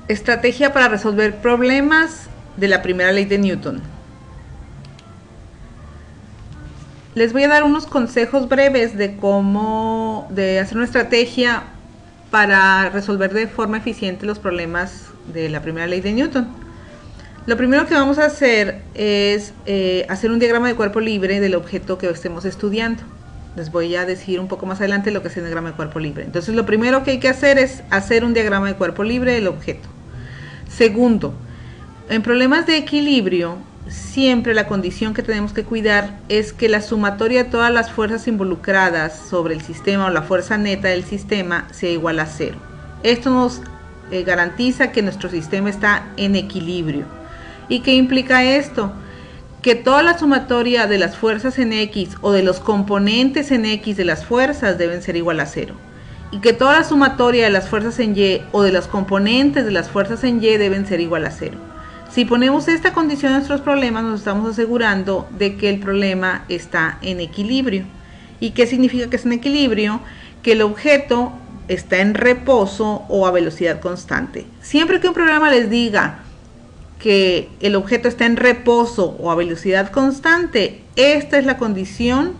Estrategia para resolver problemas de la primera ley de Newton. Les voy a dar unos consejos breves de cómo hacer una estrategia para resolver de forma eficiente los problemas de la primera ley de Newton. Lo primero que vamos a hacer es hacer un diagrama de cuerpo libre del objeto que estemos estudiando. Les voy a decir un poco más adelante lo que es el diagrama de cuerpo libre. Entonces, lo primero que hay que hacer es hacer un diagrama de cuerpo libre del objeto. Segundo, en problemas de equilibrio, siempre la condición que tenemos que cuidar es que la sumatoria de todas las fuerzas involucradas sobre el sistema o la fuerza neta del sistema sea igual a 0. Esto nos garantiza que nuestro sistema está en equilibrio. ¿Y qué implica esto? Que toda la sumatoria de las fuerzas en X o de los componentes en X de las fuerzas deben ser igual a 0. Y que toda la sumatoria de las fuerzas en Y o de los componentes de las fuerzas en Y deben ser igual a 0. Si ponemos esta condición a nuestros problemas, nos estamos asegurando de que el problema está en equilibrio. ¿Y qué significa que es en equilibrio? Que el objeto está en reposo o a velocidad constante. Siempre que un programa les diga que el objeto está en reposo o a velocidad constante, esta es la condición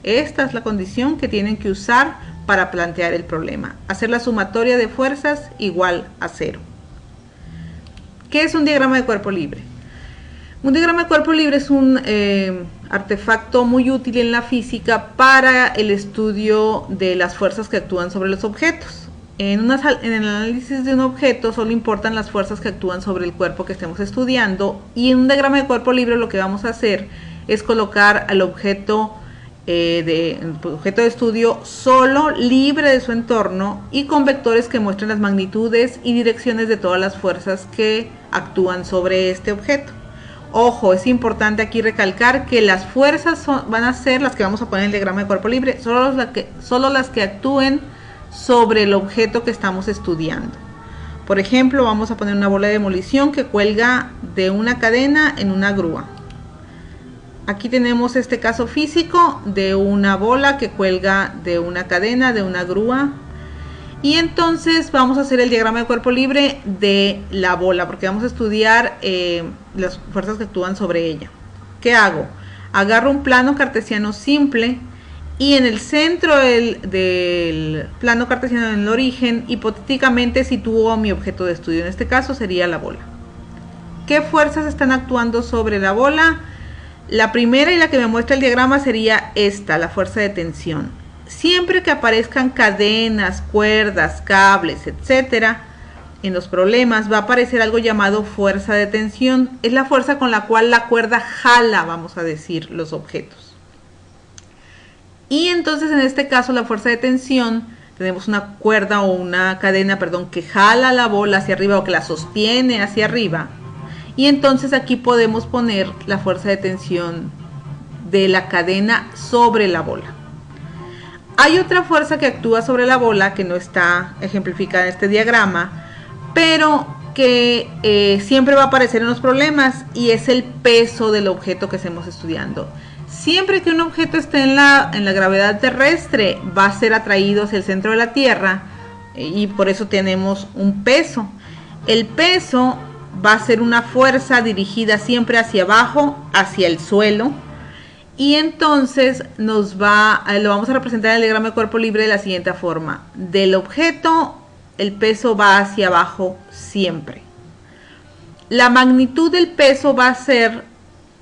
que tienen que usar para plantear el problema. Hacer la sumatoria de fuerzas igual a 0. ¿Qué es un diagrama de cuerpo libre? Un diagrama de cuerpo libre es un artefacto muy útil en la física para el estudio de las fuerzas que actúan sobre los objetos. En el análisis de un objeto solo importan las fuerzas que actúan sobre el cuerpo que estemos estudiando, y en un diagrama de cuerpo libre lo que vamos a hacer es colocar al objeto de estudio solo, libre de su entorno y con vectores que muestren las magnitudes y direcciones de todas las fuerzas que actúan sobre este objeto. Ojo, es importante aquí recalcar que las fuerzas van a ser las que vamos a poner en el diagrama de cuerpo libre, solo las que actúen sobre el objeto que estamos estudiando. Por ejemplo, vamos a poner una bola de demolición que cuelga de una cadena en una grúa. Aquí tenemos este caso físico de una bola que cuelga de una cadena, de una grúa. Y entonces vamos a hacer el diagrama de cuerpo libre de la bola, porque vamos a estudiar las fuerzas que actúan sobre ella. ¿Qué hago? Agarro un plano cartesiano simple y en el centro del plano cartesiano, en el origen, hipotéticamente sitúo mi objeto de estudio. En este caso sería la bola. ¿Qué fuerzas están actuando sobre la bola? La primera y la que me muestra el diagrama sería esta, la fuerza de tensión. Siempre que aparezcan cadenas, cuerdas, cables, etcétera, en los problemas va a aparecer algo llamado fuerza de tensión. Es la fuerza con la cual la cuerda jala, vamos a decir, los objetos. Y entonces en este caso la fuerza de tensión, tenemos una cuerda o una cadena, que jala la bola hacia arriba o que la sostiene hacia arriba. Y entonces aquí podemos poner la fuerza de tensión de la cadena sobre la bola. Hay otra fuerza que actúa sobre la bola que no está ejemplificada en este diagrama, pero que siempre va a aparecer en los problemas, y es el peso del objeto que estemos estudiando. Siempre que un objeto esté en la gravedad terrestre, va a ser atraído hacia el centro de la Tierra, y por eso tenemos un peso. El peso va a ser una fuerza dirigida siempre hacia abajo, hacia el suelo, y entonces lo vamos a representar en el diagrama de cuerpo libre de la siguiente forma. Del objeto, el peso va hacia abajo siempre. La magnitud del peso va a ser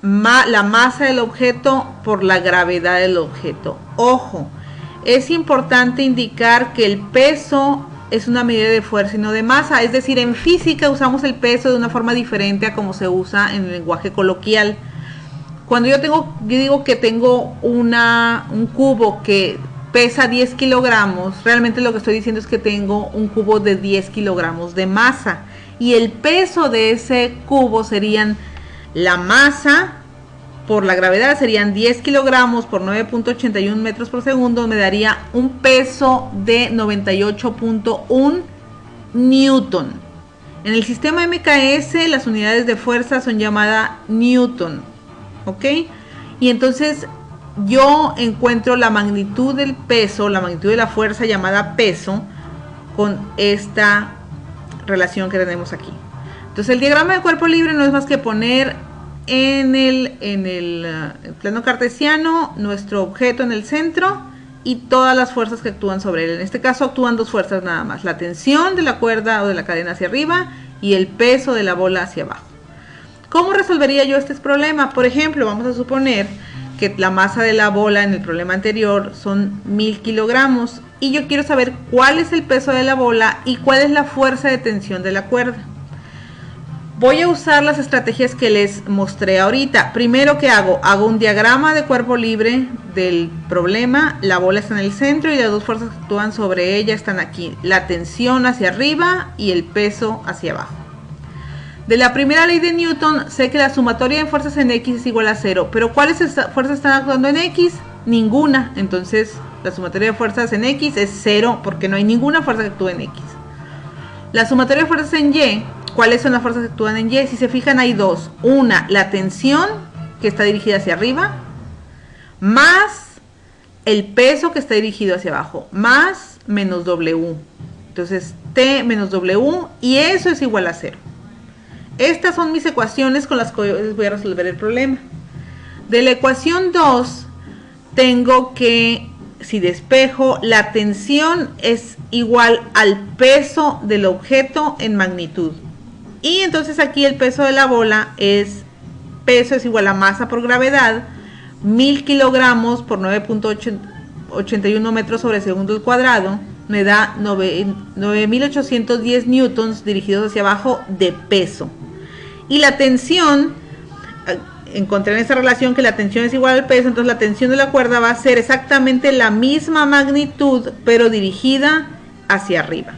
la masa del objeto por la gravedad del objeto. Ojo, es importante indicar que el peso es una medida de fuerza y no de masa. Es decir, en física usamos el peso de una forma diferente a como se usa en el lenguaje coloquial. Cuando yo digo que tengo un cubo que pesa 10 kilogramos, realmente lo que estoy diciendo es que tengo un cubo de 10 kilogramos de masa. Y el peso de ese cubo serían la masa por la gravedad, serían 10 kilogramos por 9.81 metros por segundo, me daría un peso de 98.1 newton. En el sistema MKS las unidades de fuerza son llamadas newton, ¿ok? Y entonces yo encuentro la magnitud del peso, la magnitud de la fuerza llamada peso, con esta relación que tenemos aquí. Entonces el diagrama de cuerpo libre no es más que poner en el plano cartesiano nuestro objeto en el centro y todas las fuerzas que actúan sobre él. En este caso actúan dos fuerzas nada más, la tensión de la cuerda o de la cadena hacia arriba y el peso de la bola hacia abajo. ¿Cómo resolvería yo este problema? Por ejemplo, vamos a suponer que la masa de la bola en el problema anterior son 1000 kilogramos y yo quiero saber cuál es el peso de la bola y cuál es la fuerza de tensión de la cuerda. Voy a usar las estrategias que les mostré ahorita. Primero, ¿qué hago? Hago un diagrama de cuerpo libre del problema. La bola está en el centro y las dos fuerzas que actúan sobre ella están aquí. La tensión hacia arriba y el peso hacia abajo. De la primera ley de Newton sé que la sumatoria de fuerzas en X es igual a 0. Pero ¿cuáles fuerzas están actuando en X? Ninguna. Entonces la sumatoria de fuerzas en X es 0 porque no hay ninguna fuerza que actúe en X. La sumatoria de fuerzas en Y, ¿cuáles son las fuerzas que actúan en Y? Si se fijan hay dos. Una, la tensión que está dirigida hacia arriba, más el peso que está dirigido hacia abajo, más menos W. Entonces T menos W y eso es igual a 0. Estas son mis ecuaciones con las que voy a resolver el problema. De la ecuación 2 tengo que, si despejo, la tensión es igual al peso del objeto en magnitud. Y entonces aquí el peso de la bola peso es igual a masa por gravedad, 1000 kilogramos por 9.81 metros sobre segundo al cuadrado, me da 9810 newtons dirigidos hacia abajo de peso. Y la tensión, encontré en esta relación que la tensión es igual al peso, entonces la tensión de la cuerda va a ser exactamente la misma magnitud, pero dirigida hacia arriba.